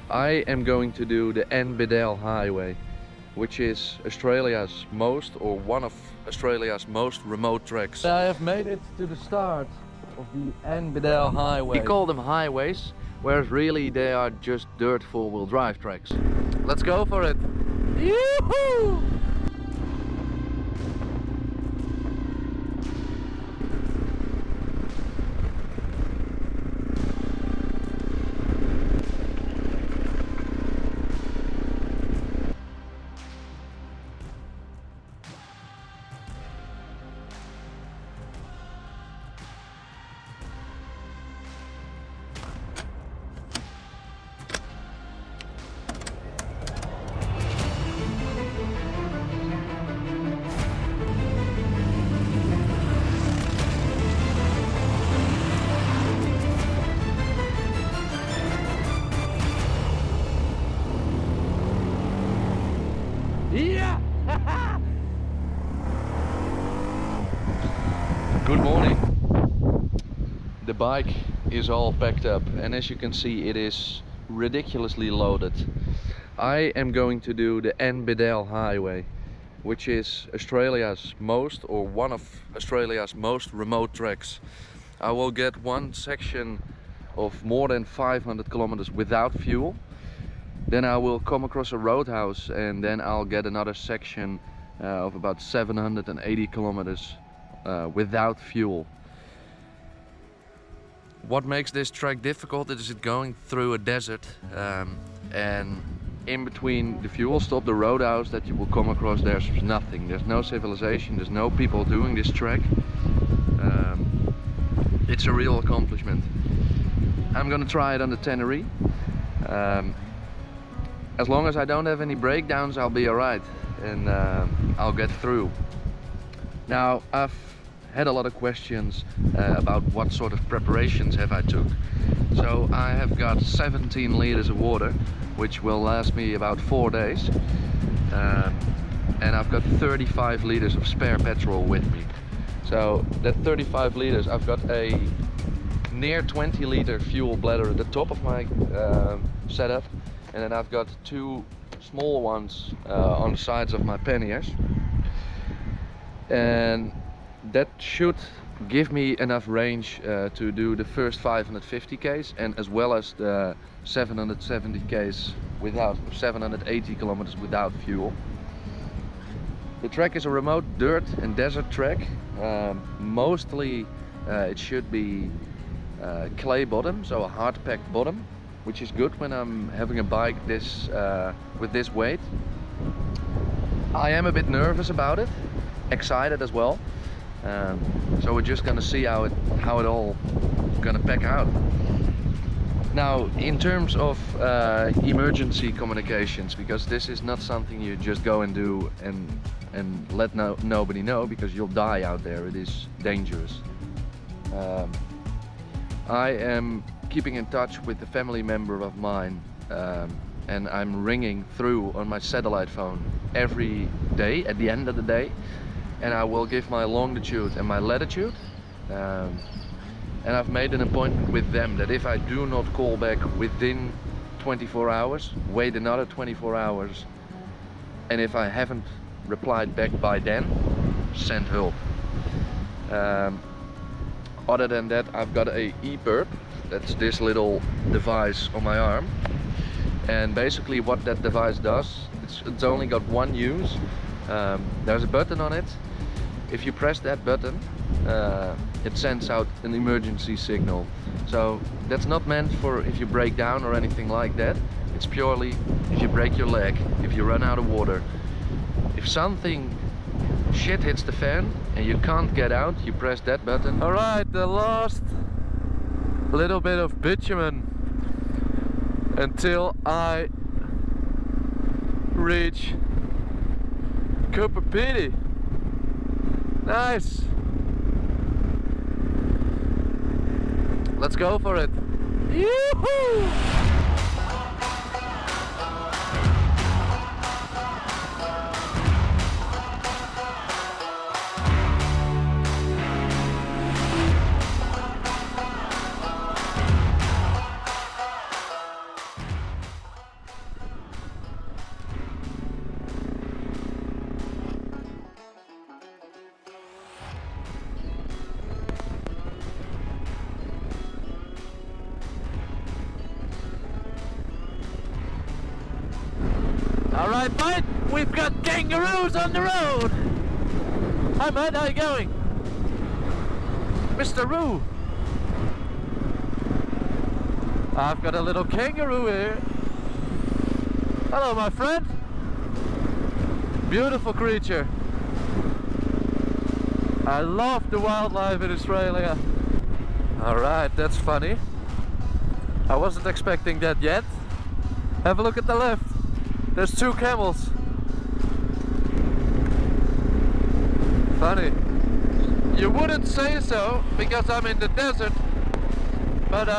I am going to do the Len Bedell highway, which is Australia's most, or one of Australia's most remote tracks. I have made it to the start of the Len Bedell highway. We call them highways, whereas really they are just dirt four-wheel drive tracks. Let's go for it! Yoo-hoo! Yeah! Good morning. The bike is all packed up, and as you can see, it is ridiculously loaded. I am going to do the Len Bedell highway, which is Australia's most, or one of Australia's most remote tracks. I will get one section of more than 500 kilometers without fuel. Then I will come across a roadhouse, and then I'll get another section of about 780 kilometers without fuel. What makes this track difficult is it going through a desert, and in between the fuel stop, the roadhouse that you will come across, there's nothing. There's no civilization, there's no people doing this track. It's a real accomplishment. I'm gonna try it on the Tenerife. As long as I don't have any breakdowns, I'll be alright, and I'll get through. Now, I've had a lot of questions about what sort of preparations have I took. So I have got 17 liters of water, which will last me about 4 days. And I've got 35 liters of spare petrol with me. So that 35 liters, I've got a near 20 liter fuel bladder at the top of my setup. And then I've got two small ones on the sides of my panniers, and that should give me enough range to do the first 550 k's, and as well as the 770 k's without, 780 kilometers without fuel. The track is a remote dirt and desert track. Mostly it should be clay bottom, so a hard packed bottom, which is good when I'm having a bike this with this weight. I am a bit nervous about it, excited as well. So we're just gonna see how it all gonna pack out. Now, in terms of emergency communications, because this is not something you just go and do and let nobody know, because you'll die out there. It is dangerous. I am keeping in touch with a family member of mine, and I'm ringing through on my satellite phone every day at the end of the day, and I will give my longitude and my latitude, and I've made an appointment with them that if I do not call back within 24 hours, wait another 24 hours, and if I haven't replied back by then, send help. Other than that, I've got a e-perp. That's this little device on my arm, and basically what that device does, it's only got one use. There's a button on it. If you press that button, it sends out an emergency signal. So that's not meant for if you break down or anything like that. It's purely if you break your leg, if you run out of water, if something shit hits the fan and you can't get out, you press that button. Alright, the last little bit of bitumen until I reach Cupapiti. Nice. Let's go for it. Yoo-hoo! Alright mate, we've got kangaroos on the road! Hi mate, how you going? Mr. Roo! I've got a little kangaroo here. Hello my friend! Beautiful creature. I love the wildlife in Australia. Alright, that's funny. I wasn't expecting that yet. Have a look at the left. There's 2 camels. Funny. You wouldn't say so because I'm in the desert, but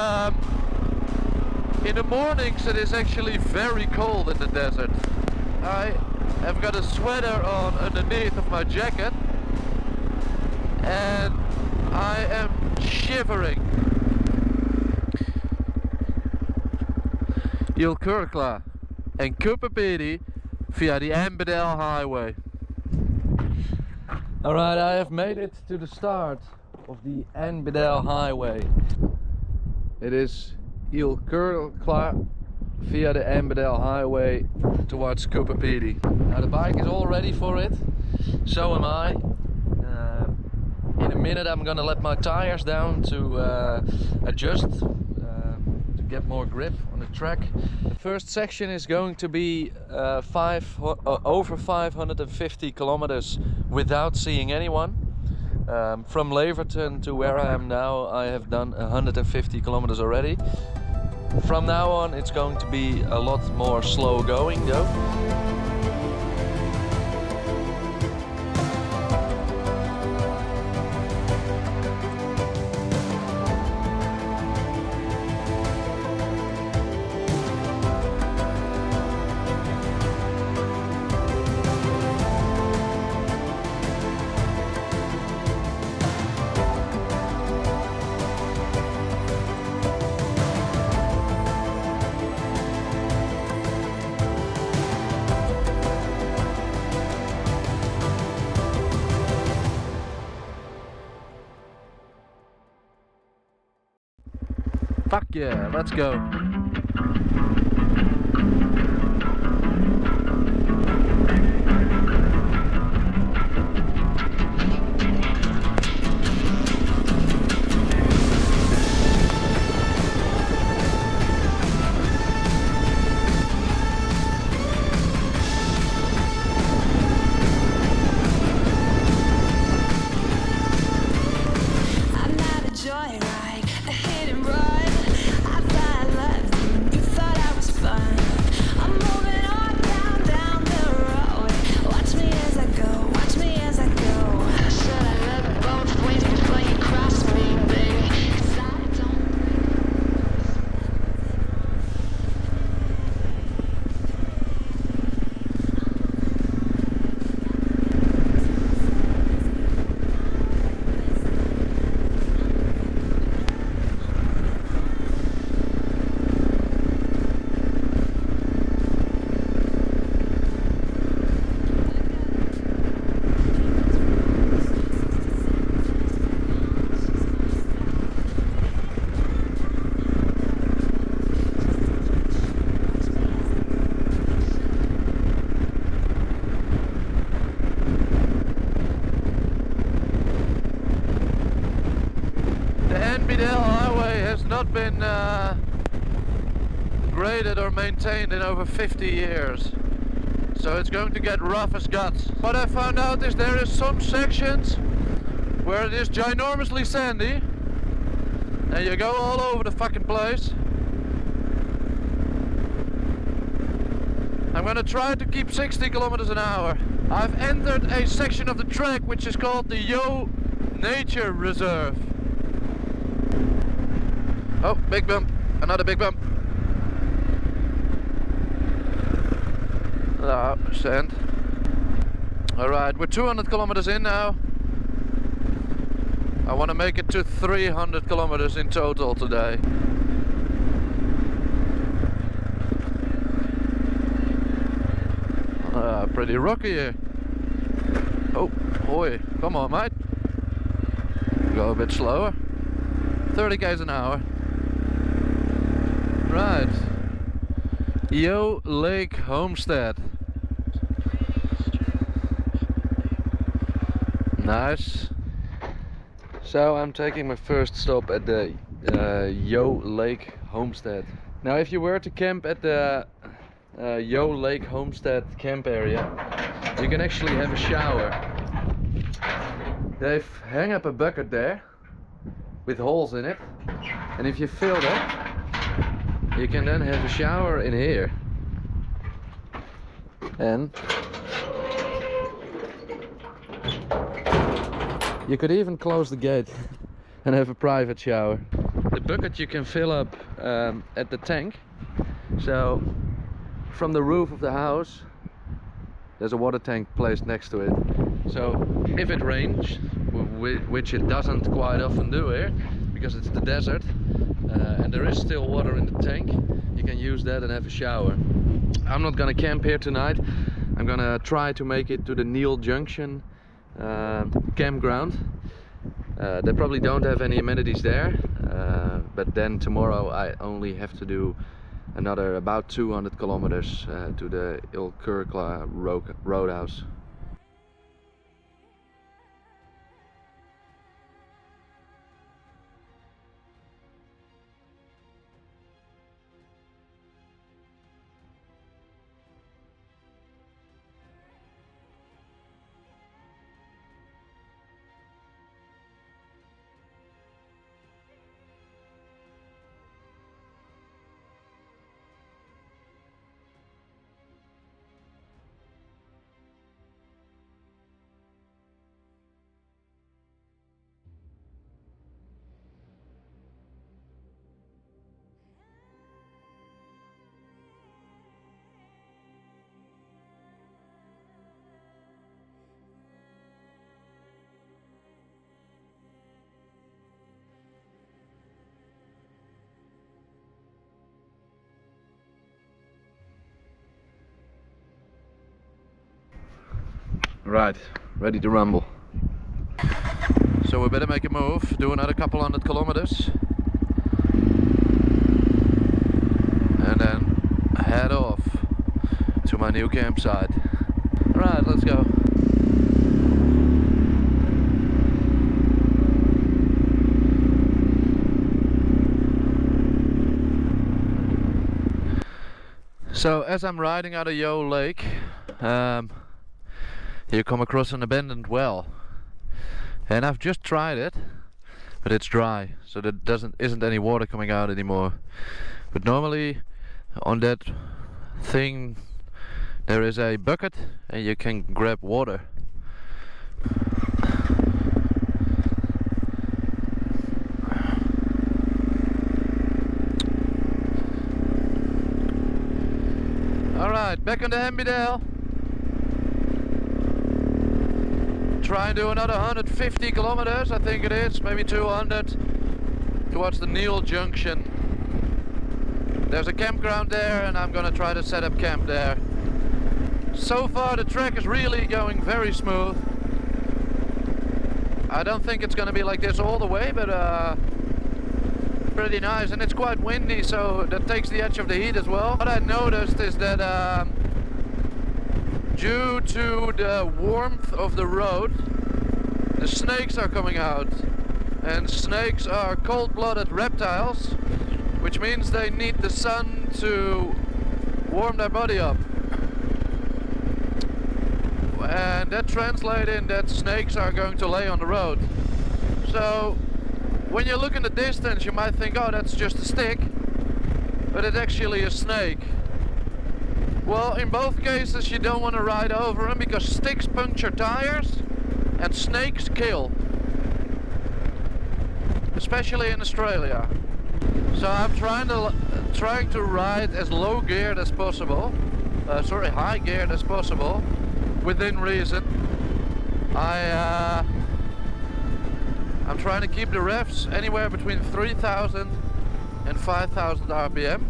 in the mornings it is actually very cold in the desert. I have got a sweater on underneath of my jacket and I am shivering. Jmotorcycles en Kupapedi via the Len Bedell highway. Alright, I have made it to the start of the Len Bedell highway. It is Jmotorcycles via the Len Bedell highway towards Kupapedi. Now the bike is all ready for it, so am I. In a minute I'm gonna let my tires down to adjust, to get more grip on the track. The first section is going to be over 550 kilometers without seeing anyone. From Leverton to where I am now, I have done 150 kilometers already. From now on it's going to be a lot more slow going though. Fuck yeah, let's go. Not been graded or maintained in over 50 years, so it's going to get rough as guts. What I found out is there is some sections where it is ginormously sandy and you go all over the fucking place. I'm gonna try to keep 60 kilometers an hour. I've entered a section of the track which is called the Yo Nature Reserve. Oh, big bump, another big bump. Sand. Alright, we're 200 kilometers in now. I want to make it to 300 kilometers in total today. Pretty rocky here. Oh, boy, come on mate. Go a bit slower. 30 k's an hour. Right. Lake Homestead. Nice. So I'm taking my first stop at the Lake Homestead. Now if you were to camp at the Lake Homestead camp area, you can actually have a shower. They've hung up a bucket there with holes in it, and if you fill that, you can then have a shower in here. And you could even close the gate and have a private shower. The bucket you can fill up at the tank. So from the roof of the house there's a water tank placed next to it. So if it rains, which it doesn't quite often do here because it's the desert, and there is still water in the tank, you can use that and have a shower. I'm not gonna camp here tonight. I'm gonna try to make it to the Neil Junction campground. They probably don't have any amenities there, but then tomorrow I only have to do another about 200 kilometers to the Ilkurkla Roadhouse. Right, ready to rumble. So we better make a move, do another couple hundred kilometers, and then head off to my new campsite. Right, let's go. So as I'm riding out of Yo Lake, you come across an abandoned well, and I've just tried it, but it's dry, so there isn't any water coming out anymore. But normally on that thing there is a bucket and you can grab water. Alright, back on the Len Bedell. Try and do another 150 kilometers, I think it is, maybe 200, towards the Neil Junction. There's a campground there and I'm gonna try to set up camp there. So far the track is really going very smooth. I don't think it's gonna be like this all the way, but pretty nice, and it's quite windy, so that takes the edge of the heat as well. What I noticed is that due to the warmth of the road, the snakes are coming out, and snakes are cold-blooded reptiles, which means they need the sun to warm their body up, and that translates in that snakes are going to lay on the road. So when you look in the distance you might think, oh, that's just a stick, but it's actually a snake. Well, in both cases you don't want to ride over them because sticks puncture tires and snakes kill, especially in Australia. So I'm trying to ride as low geared as possible, high geared as possible, within reason. I'm trying to keep the revs anywhere between 3,000 and 5,000 RPM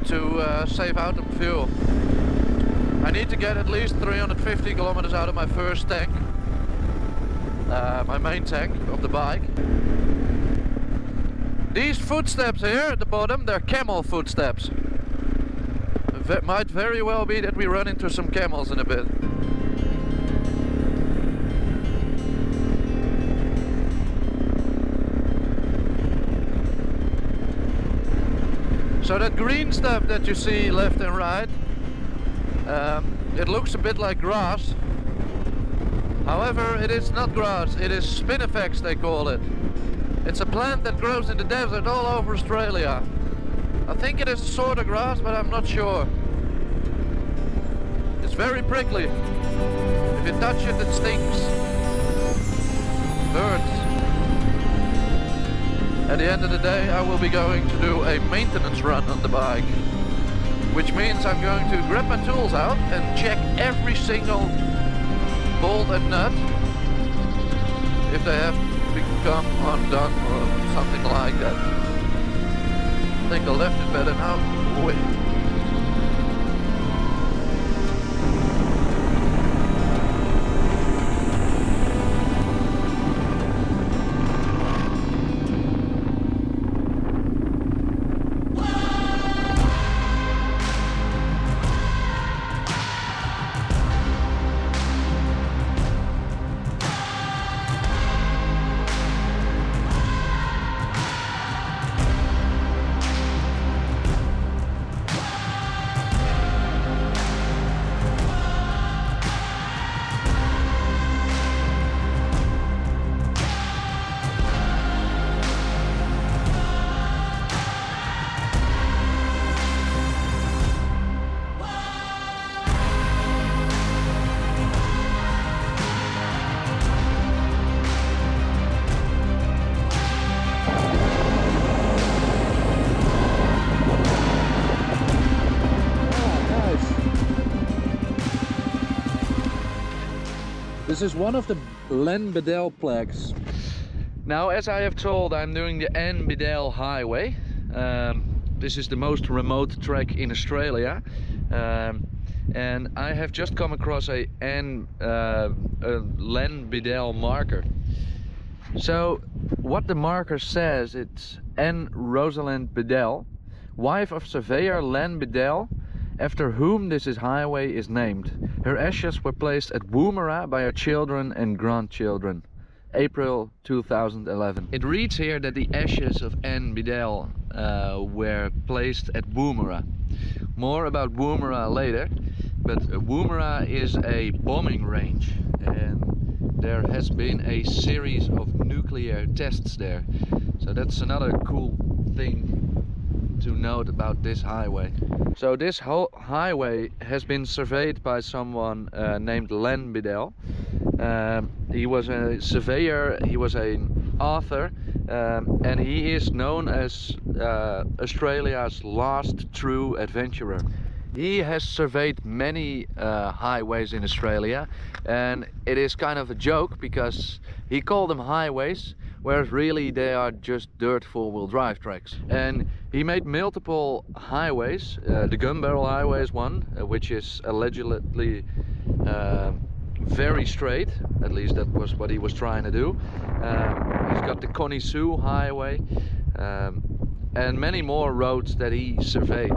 to save out on fuel. I need to get at least 350 kilometers out of my first tank, my main tank of the bike. These footsteps here at the bottom, they're camel footsteps. It might very well be that we run into some camels in a bit. So that green stuff that you see left and right, it looks a bit like grass. However, it is not grass, it is spinifex they call it. It's a plant that grows in the desert all over Australia. I think it is sort of grass, but I'm not sure. It's very prickly. If you touch it, it stings. Hurts. At the end of the day, I will be going to do a maintenance run on the bike. Which means I'm going to grab my tools out and check every single bolt and nut if they have become undone or something like that. I think the left is better now. Wait. This is one of the Len Bedell plaques. Now, as I have told, I'm doing the Len Bedell highway. This is the most remote track in Australia. And I have just come across a Len Bedell marker. So what the marker says, it's N. Rosalind Bedell, wife of surveyor Len Bedell, after whom this highway is named. Her ashes were placed at Woomera by her children and grandchildren. April 2011. It reads here that the ashes of Len Bedell were placed at Woomera. More about Woomera later, but Woomera is a bombing range and there has been a series of nuclear tests there. So that's another cool thing to note about this highway. So this whole highway has been surveyed by someone named Len Bedell. He was a surveyor, he was an author, and he is known as Australia's last true adventurer. He has surveyed many highways in Australia, and it is kind of a joke because he called them highways, whereas really they are just dirt four-wheel drive tracks. And he made multiple highways. The Gun Barrel Highway is one, which is allegedly very straight. At least that was what he was trying to do. He's got the Connie Sue Highway and many more roads that he surveyed.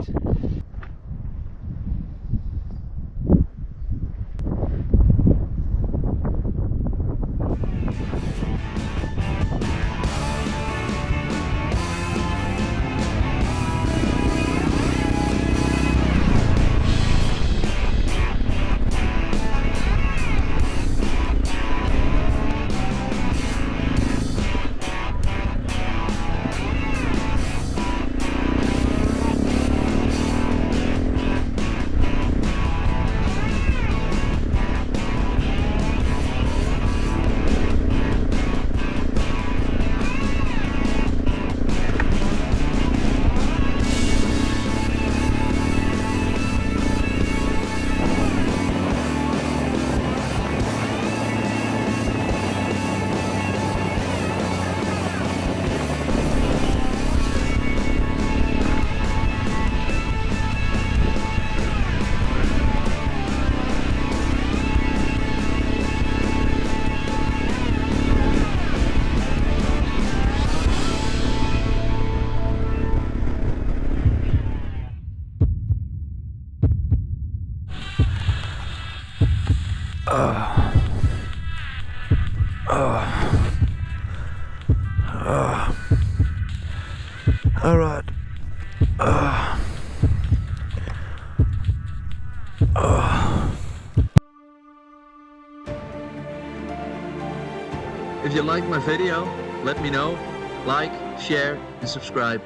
All right. If you liked my video, let me know. Like, share and subscribe.